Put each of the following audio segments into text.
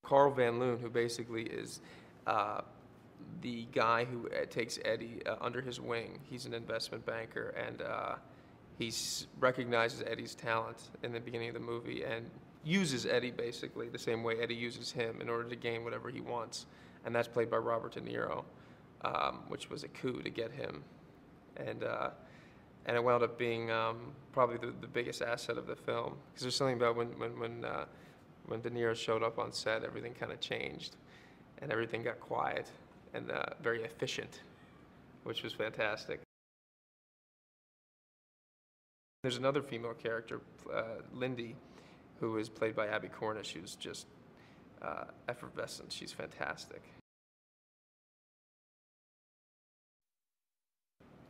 Carl Van Loon, who basically is uh, the guy who takes Eddie under his wing. He's an investment banker, and he recognizes Eddie's talent in the beginning of the movie and uses Eddie basically the same way Eddie uses him in order to gain whatever he wants. And that's played by Robert De Niro, which was a coup to get him. And and it wound up being probably the biggest asset of the film, because there's something about when De Niro showed up on set, everything kind of changed, and everything got quiet and very efficient, which was fantastic. There's another female character, Lindy, who is played by Abby Cornish, who's just effervescent. She's fantastic.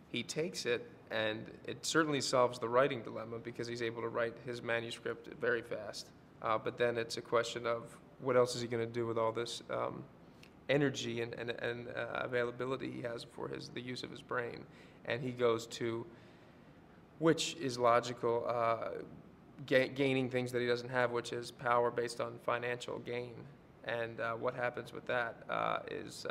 He takes it, and it certainly solves the writing dilemma because he's able to write his manuscript very fast. But then it's a question of what else is he going to do with all this energy and availability he has for the use of his brain. And he goes to, which is logical, gaining things that he doesn't have, which is power based on financial gain. And what happens with that is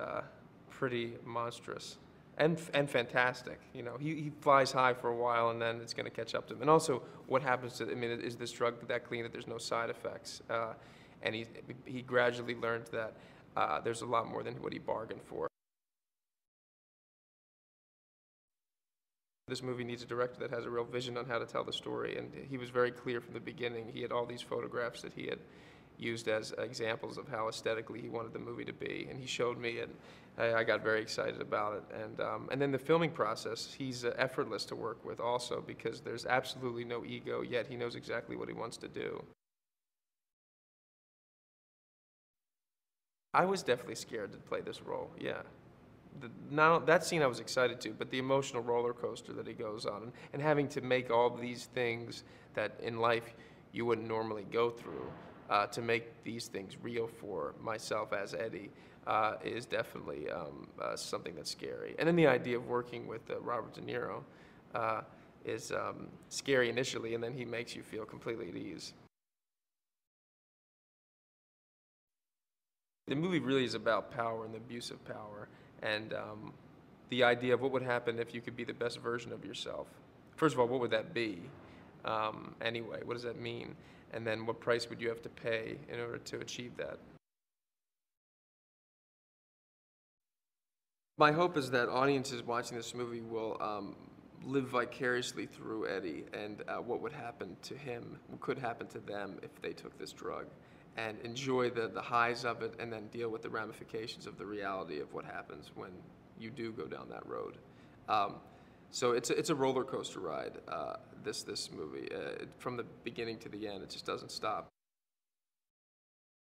pretty monstrous and fantastic. You know, he flies high for a while, and then it's going to catch up to him. And also, what happens to, I mean, is this drug that clean that there's no side effects? And he gradually learned that there's a lot more than what he bargained for. This movie needs a director that has a real vision on how to tell the story, and he was very clear from the beginning. He had all these photographs that he had used as examples of how aesthetically he wanted the movie to be, and he showed me, and I got very excited about it. And then the filming process, he's effortless to work with also, because there's absolutely no ego, yet he knows exactly what he wants to do. I was definitely scared to play this role, yeah. That scene I was excited to, but the emotional roller coaster that he goes on, and having to make all these things that in life you wouldn't normally go through, to make these things real for myself as Eddie, is definitely something that's scary. And then the idea of working with Robert De Niro is scary initially, and then he makes you feel completely at ease. The movie really is about power and the abuse of power, and the idea of what would happen if you could be the best version of yourself. First of all, what would that be? Anyway, what does that mean? And then what price would you have to pay in order to achieve that? My hope is that audiences watching this movie will live vicariously through Eddie and what would happen to him, what could happen to them if they took this drug, and enjoy the highs of it, and then deal with the ramifications of the reality of what happens when you do go down that road. So it's a roller coaster ride, this movie. From the beginning to the end, it just doesn't stop.